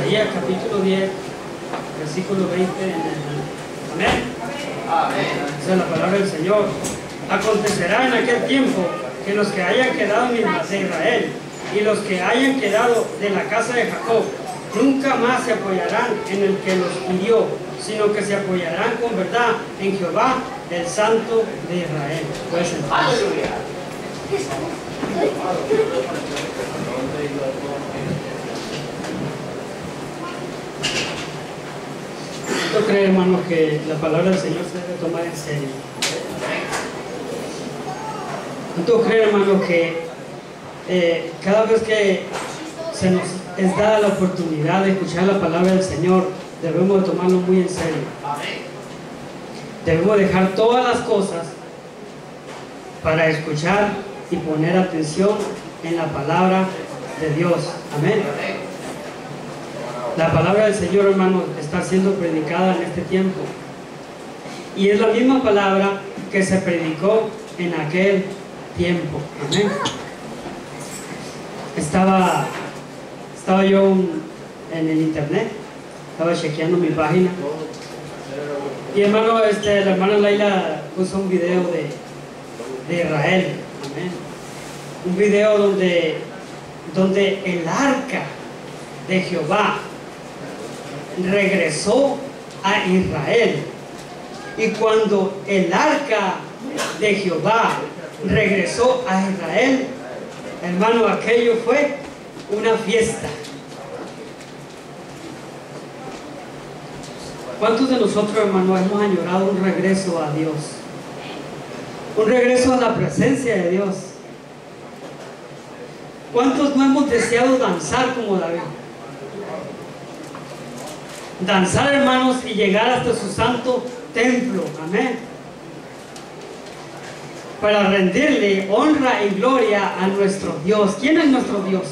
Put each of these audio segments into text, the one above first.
Isaías capítulo 10, versículo 20 en adelante. Amén. Esa es la palabra del Señor. Acontecerá en aquel tiempo que los que hayan quedado de Israel y los que hayan quedado de la casa de Jacob nunca más se apoyarán en el que los hirió, sino que se apoyarán con verdad en Jehová, el Santo de Israel. Pues entonces, ¿cuánto cree, hermano, que la palabra del Señor se debe tomar en serio? ¿Cuánto cree, hermano, que cada vez que se nos es dada la oportunidad de escuchar la palabra del Señor, debemos de tomarlo muy en serio? Debemos dejar todas las cosas para escuchar y poner atención en la palabra de Dios. Amén. La palabra del Señor, hermano, está siendo predicada en este tiempo. Y es la misma palabra que se predicó en aquel tiempo. Amén. Estaba yo en el internet, estaba chequeando mi página. Y hermano, la hermana Laila puso un video de Israel. Amén. Un video donde el arca de Jehová regresó a Israel. Y cuando el arca de Jehová regresó a Israel, hermano, aquello fue una fiesta. ¿Cuántos de nosotros, hermano, hemos añorado un regreso a Dios? Un regreso a la presencia de Dios. ¿Cuántos no hemos deseado danzar como David? Danzar, hermanos, y llegar hasta su santo templo. Amén. Para rendirle honra y gloria a nuestro Dios. ¿Quién es nuestro Dios?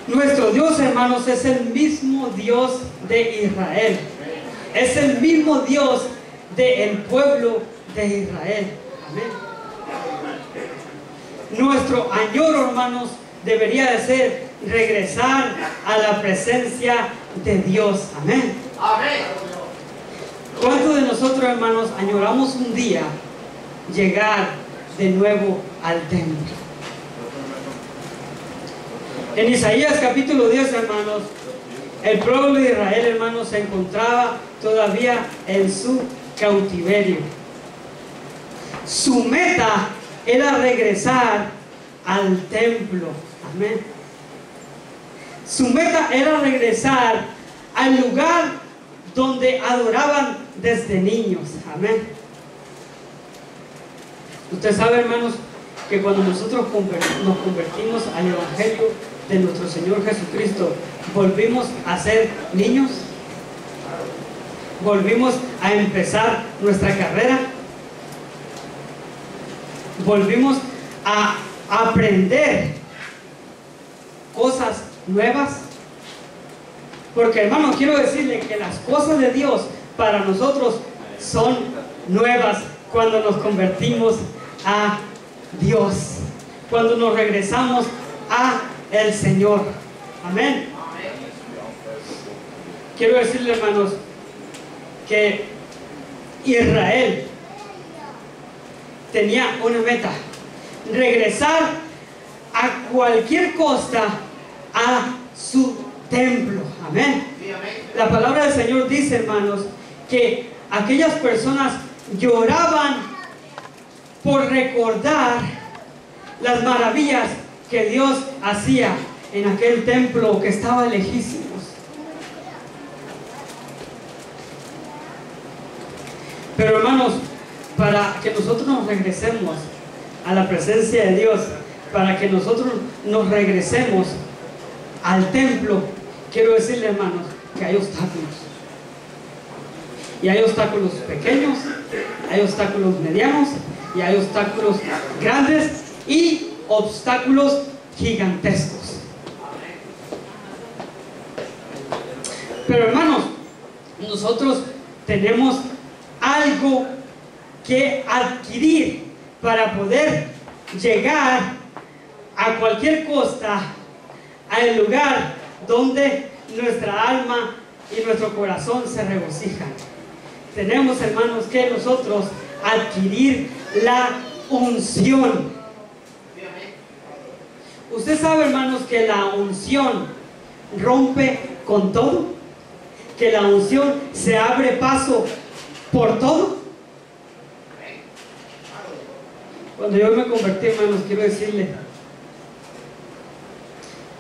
Nuestro Dios, hermanos, es el mismo Dios de Israel. Es el mismo Dios del pueblo de Israel. Amén. Nuestro añoro, hermanos, debería de ser regresar a la presencia de Dios. Amén. Amén. ¿Cuántos de nosotros, hermanos, añoramos un día llegar de nuevo al templo? En Isaías capítulo 10, hermanos, el pueblo de Israel, hermanos, se encontraba todavía en su cautiverio. Su meta era regresar al templo. Amén. Su meta era regresar al lugar donde adoraban desde niños. Amén. Usted sabe, hermanos, que cuando nosotros nos convertimos al Evangelio de nuestro Señor Jesucristo, volvimos a ser niños. Volvimos a empezar nuestra carrera. Volvimos a aprender cosas nuevas. Porque, hermano, quiero decirle que las cosas de Dios para nosotros son nuevas cuando nos convertimos a Dios, cuando nos regresamos a el Señor. Amén. Quiero decirle, hermanos, que Israel tenía una meta: regresar a cualquier costa a su templo. Amén. La palabra del Señor dice, hermanos, que aquellas personas lloraban por recordar las maravillas que Dios hacía en aquel templo que estaba lejísimos. Pero, hermanos, para que nosotros nos regresemos a la presencia de Dios, para que nosotros nos regresemos al templo, quiero decirle, hermanos, que hay obstáculos. Y hay obstáculos pequeños, hay obstáculos medianos, y hay obstáculos grandes y obstáculos gigantescos. Pero, hermanos, nosotros tenemos algo que adquirir para poder llegar a cualquier costa al lugar donde nuestra alma y nuestro corazón se regocijan. Tenemos, hermanos, que nosotros adquirir la unción. Usted sabe, hermanos, que la unción rompe con todo, que la unción se abre paso por todo. Cuando yo me convertí, hermanos, quiero decirle,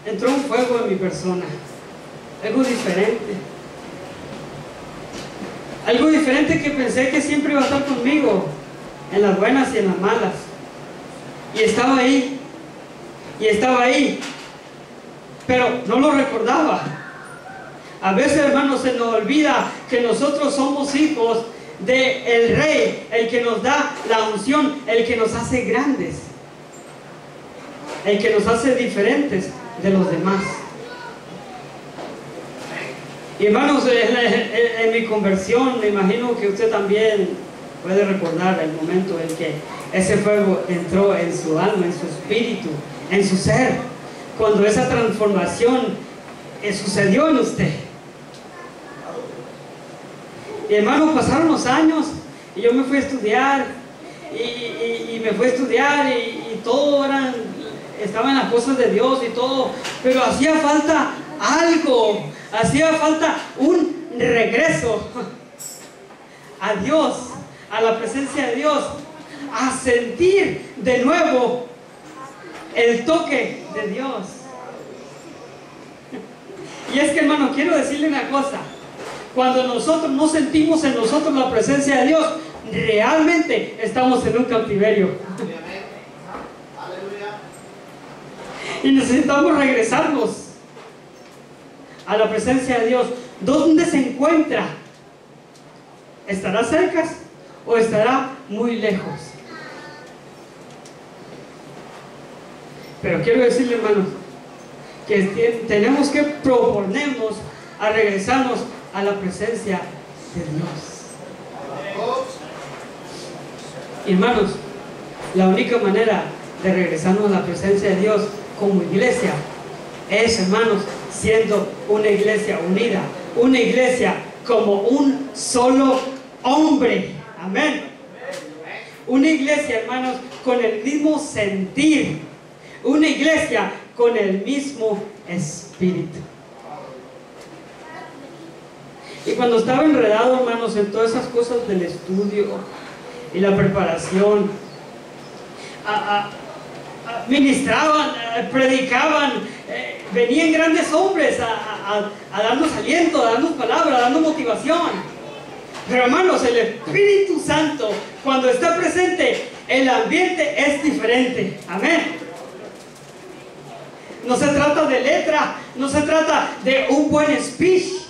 entró un fuego en mi persona, algo diferente. Algo diferente que pensé que siempre iba a estar conmigo, en las buenas y en las malas. Y estaba ahí, pero no lo recordaba. A veces, hermanos, se nos olvida que nosotros somos hijos del Rey, el que nos da la unción, el que nos hace grandes, el que nos hace diferentes de los demás. Y hermanos, en mi conversión, me imagino que usted también puede recordar el momento en que ese fuego entró en su alma, en su espíritu, en su ser, cuando esa transformación sucedió en usted. Y hermanos, pasaron los años y yo me fui a estudiar y todo estaba en las cosas de Dios y todo, pero hacía falta algo, hacía falta un regreso a Dios, a la presencia de Dios, a sentir de nuevo el toque de Dios. Y es que, hermano, quiero decirle una cosa: cuando nosotros no sentimos en nosotros la presencia de Dios, realmente estamos en un cautiverio. Y necesitamos regresarnos a la presencia de Dios. ¿Dónde se encuentra? ¿Estará cerca o estará muy lejos? Pero quiero decirle, hermanos, que tenemos que proponernos a regresarnos a la presencia de Dios. Hermanos, la única manera de regresarnos a la presencia de Dios como iglesia es, hermanos, siendo una iglesia unida, una iglesia como un solo hombre. Amén. Una iglesia, hermanos, con el mismo sentir, una iglesia con el mismo espíritu. Y cuando estaba enredado, hermanos, en todas esas cosas del estudio y la preparación, ministraban, predicaban, venían grandes hombres a darnos aliento, a darnos palabra, a darnos motivación. Pero, hermanos, el Espíritu Santo, cuando está presente, el ambiente es diferente. Amén. No se trata de letra, no se trata de un buen speech.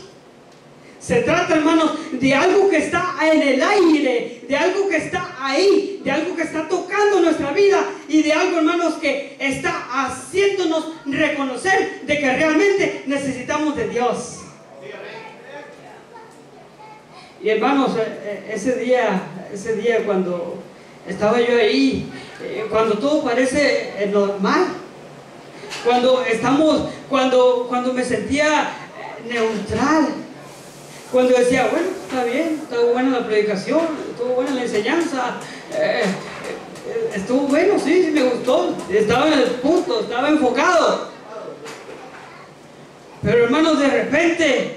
Se trata, hermanos, de algo que está en el aire, de algo que está ahí, de algo que está tocando nuestra vida y de algo, hermanos, que está haciéndonos reconocer de que realmente necesitamos de Dios. Y, hermanos, ese día cuando estaba yo ahí, cuando todo parece normal, cuando me sentía neutral, cuando decía, bueno, está bien, estuvo buena la predicación, estuvo buena la enseñanza, estuvo bueno, sí, me gustó, estaba en el punto, estaba enfocado. Pero, hermanos, de repente,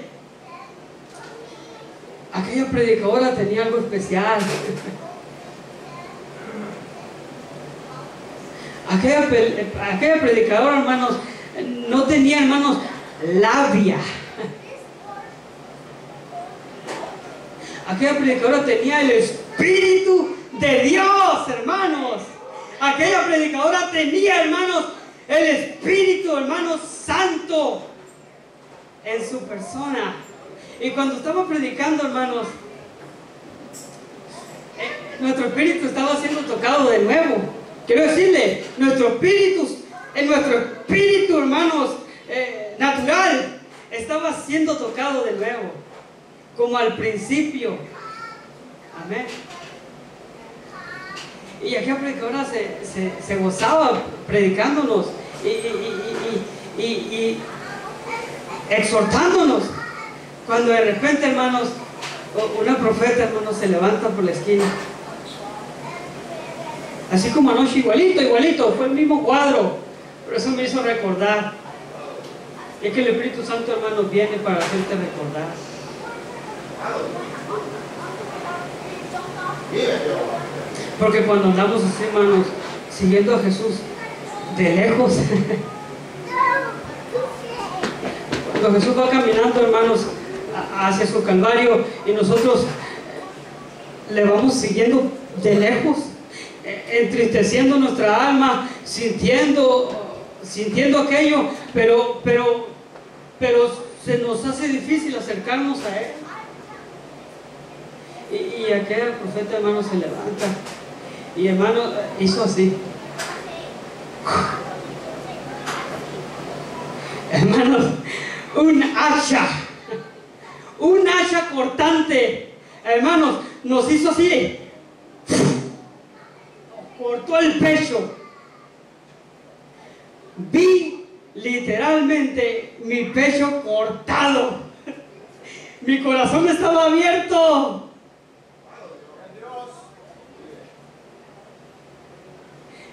aquella predicadora tenía algo especial. Aquella predicadora, hermanos, no tenía, hermanos, labia. Aquella predicadora tenía el Espíritu de Dios, hermanos. Aquella predicadora tenía, hermanos, el Espíritu, hermanos, Santo en su persona. Y cuando estaba predicando, hermanos, nuestro espíritu estaba siendo tocado de nuevo. Quiero decirle, nuestro espíritu, hermanos, natural, estaba siendo tocado de nuevo, como al principio. Amén. Y aquella predicadora se gozaba predicándonos y exhortándonos, cuando de repente, hermanos, una profeta, hermanos, se levanta por la esquina, así como anoche, igualito, fue el mismo cuadro, pero eso me hizo recordar, y es que el Espíritu Santo, hermanos, viene para hacerte recordar. Porque cuando andamos así, hermanos, siguiendo a Jesús de lejos, cuando Jesús va caminando, hermanos, hacia su calvario, y nosotros le vamos siguiendo de lejos, entristeciendo nuestra alma, sintiendo aquello, pero se nos hace difícil acercarnos a Él. Y aquel profeta, hermano, se levanta y, hermano, hizo así. Hermanos, un hacha cortante, hermanos, nos hizo así, cortó el pecho. Vi literalmente mi pecho cortado, mi corazón estaba abierto.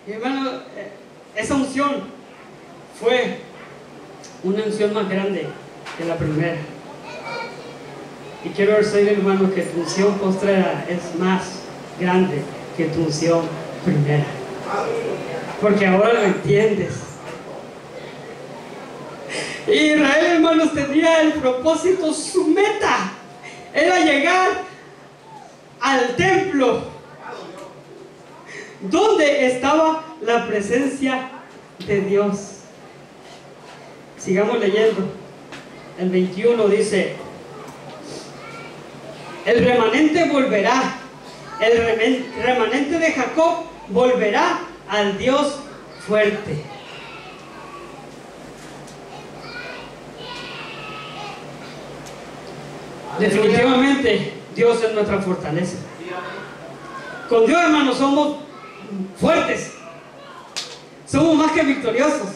Y, hermano, esa unción fue una unción más grande que la primera. Y quiero decirle, hermano, que tu unción postrera es más grande que tu unción primera, porque ahora lo entiendes. Israel, hermanos, tenía el propósito, su meta era llegar al templo donde estaba la presencia de Dios. Sigamos leyendo. El 21 dice: el remanente volverá, el remanente de Jacob volverá al Dios fuerte. Definitivamente Dios es nuestra fortaleza. Con Dios, hermanos, somos fuertes, somos más que victoriosos.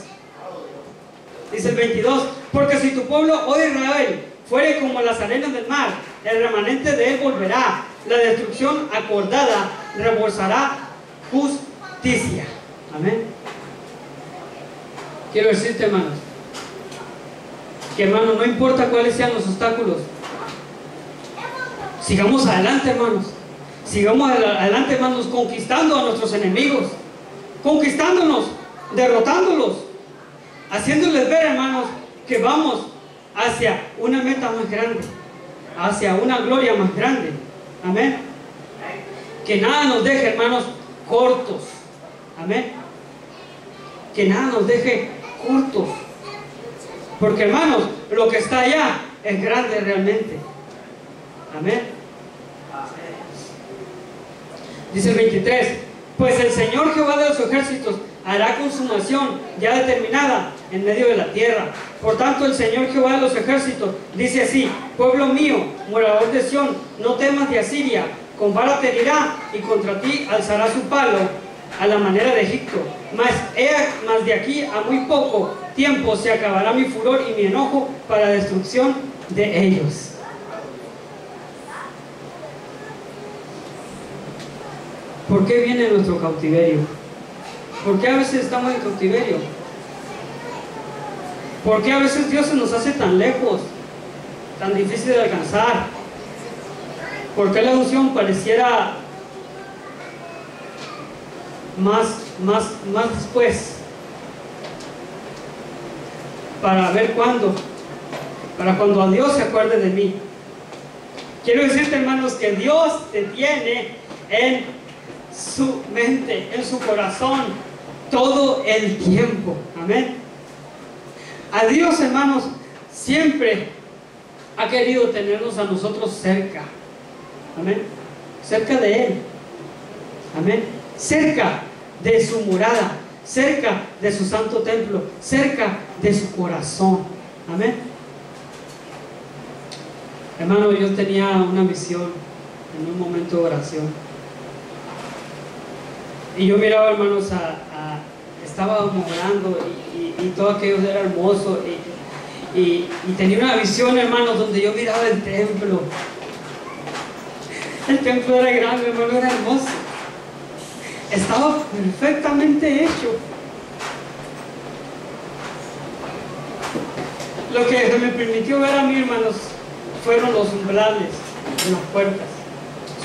Dice el 22: porque si tu pueblo, oh Israel, fuere como las arenas del mar, el remanente de él volverá, la destrucción acordada rebosará justicia. Amén. Quiero decirte, hermanos, que, hermanos, no importa cuáles sean los obstáculos, sigamos adelante, hermanos. Sigamos adelante, hermanos, conquistando a nuestros enemigos, conquistándonos, derrotándolos, haciéndoles ver, hermanos, que vamos hacia una meta más grande, hacia una gloria más grande. Amén. Que nada nos deje, hermanos, cortos. Amén. Que nada nos deje cortos, porque, hermanos, lo que está allá es grande realmente. Amén. Dice el 23: pues el Señor Jehová de los ejércitos hará consumación ya determinada en medio de la tierra. Por tanto, el Señor Jehová de los ejércitos dice así: pueblo mío, morador de Sión, no temas de Asiria, con vara te herirá y contra ti alzará su palo a la manera de Egipto. Mas de aquí a muy poco tiempo se acabará mi furor y mi enojo para destrucción de ellos. ¿Por qué viene nuestro cautiverio? ¿Por qué a veces estamos en cautiverio? ¿Por qué a veces Dios se nos hace tan lejos, tan difícil de alcanzar? ¿Por qué la unción pareciera más después? Para ver cuándo, para cuando a Dios se acuerde de mí. Quiero decirte, hermanos, que Dios te tiene en su mente, en su corazón, todo el tiempo. Amén. A Dios, hermanos, siempre ha querido tenernos a nosotros cerca. Amén. Cerca de Él. Amén. Cerca de su morada, cerca de su santo templo, cerca de su corazón. Amén. Hermano, yo tenía una visión en un momento de oración. Y yo miraba, hermanos, estábamos orando y todo aquello era hermoso y tenía una visión, hermanos, donde yo miraba el templo. El templo era grande, hermano, era hermoso. Estaba perfectamente hecho. Lo que se me permitió ver a mí, hermanos, fueron los umbrales de las puertas.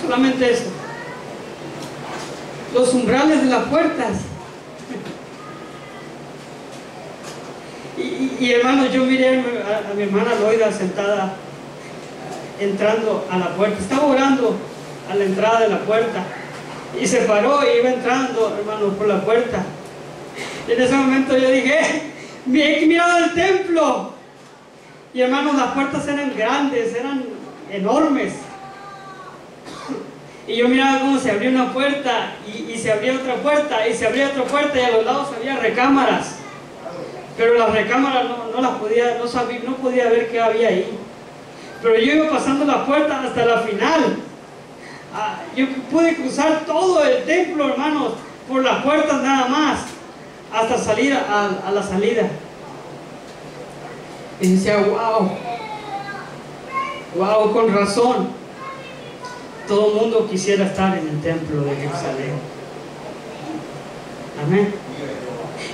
Solamente eso. Los umbrales de las puertas. Y hermanos, yo miré a mi hermana Loida sentada, entrando a la puerta. Estaba orando a la entrada de la puerta. Y se paró y iba entrando, hermanos, por la puerta. Y en ese momento yo dije, he mirado el templo. Y hermanos, las puertas eran grandes, eran enormes. Y yo miraba cómo se abría una puerta y se abría otra puerta y se abría otra puerta y a los lados había recámaras. Pero las recámaras no las podía, no podía ver qué había ahí. Pero yo iba pasando la puerta hasta la final. Yo pude cruzar todo el templo, hermanos, por las puertas nada más, hasta salir a la salida. Y decía, wow, con razón. Todo el mundo quisiera estar en el templo de Jerusalén. Amén.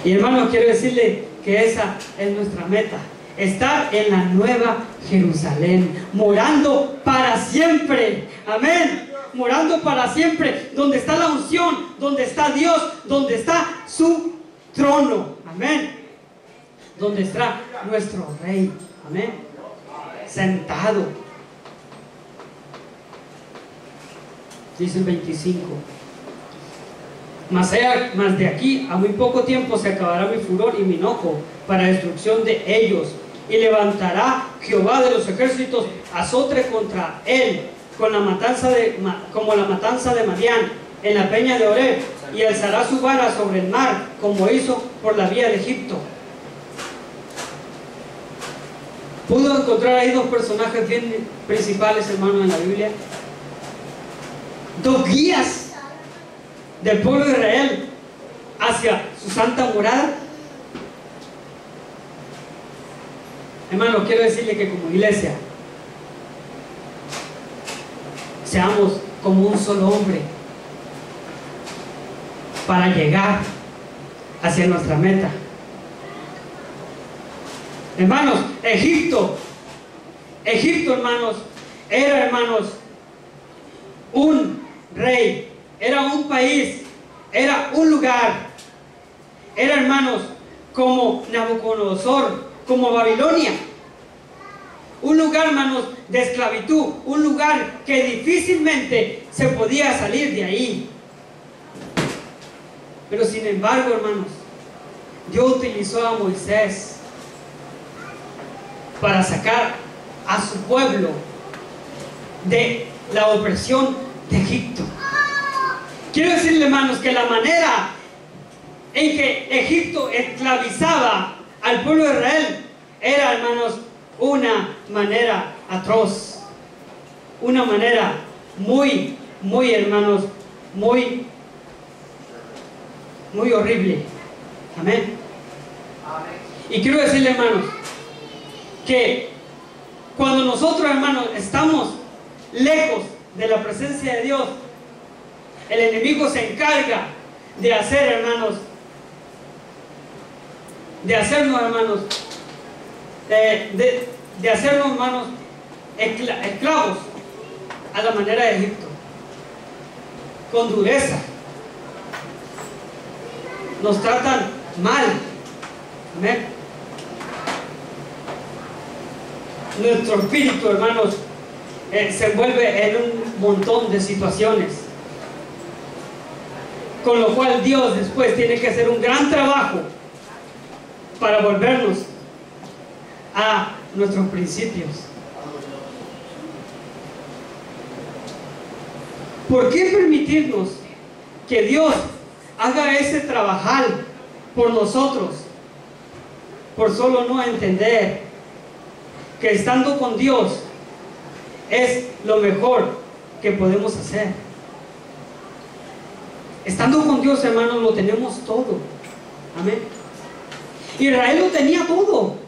Y hermanos, quiero decirle que esa es nuestra meta. Estar en la nueva Jerusalén, morando para siempre. Amén. Morando para siempre, donde está la unción, donde está Dios, donde está su trono. Amén. Donde está nuestro Rey. Amén. Sentado. Dice el 25. Mas de aquí a muy poco tiempo se acabará mi furor y mi enojo para destrucción de ellos. Y levantará Jehová de los ejércitos azotre contra él, como la matanza de Madián en la peña de Oreb, y alzará su vara sobre el mar, como hizo por la vía de Egipto. Pudo encontrar ahí dos personajes bien principales, hermanos, en la Biblia. Dos guías del pueblo de Israel hacia su santa morada. Hermano, quiero decirle que como iglesia seamos como un solo hombre para llegar hacia nuestra meta. Hermanos, Egipto, hermanos, era, hermanos, un rey, era un país, era un lugar, era, hermanos, como Nabucodonosor, como Babilonia, un lugar, hermanos, de esclavitud, un lugar que difícilmente se podía salir de ahí. Pero sin embargo, hermanos, Dios utilizó a Moisés para sacar a su pueblo de la opresión de Egipto. Quiero decirle, hermanos, que la manera en que Egipto esclavizaba al pueblo de Israel era, hermanos, una manera atroz, una manera muy, hermanos, muy horrible. Amén. Y quiero decirle, hermanos, que cuando nosotros, hermanos, estamos lejos de la presencia de Dios, el enemigo se encarga de hacer, hermanos, de hacernos, hermanos, de hacernos, hermanos, esclavos a la manera de Egipto, con dureza. Nos tratan mal. Amén. Nuestro espíritu, hermanos, se envuelve en un montón de situaciones, con lo cual Dios después tiene que hacer un gran trabajo para volvernos a nuestros principios. ¿Por qué permitirnos que Dios haga ese trabajar por nosotros, por solo no entender que estando con Dios es lo mejor que podemos hacer? Estando con Dios, hermanos, lo tenemos todo. Amén. Israel lo tenía todo.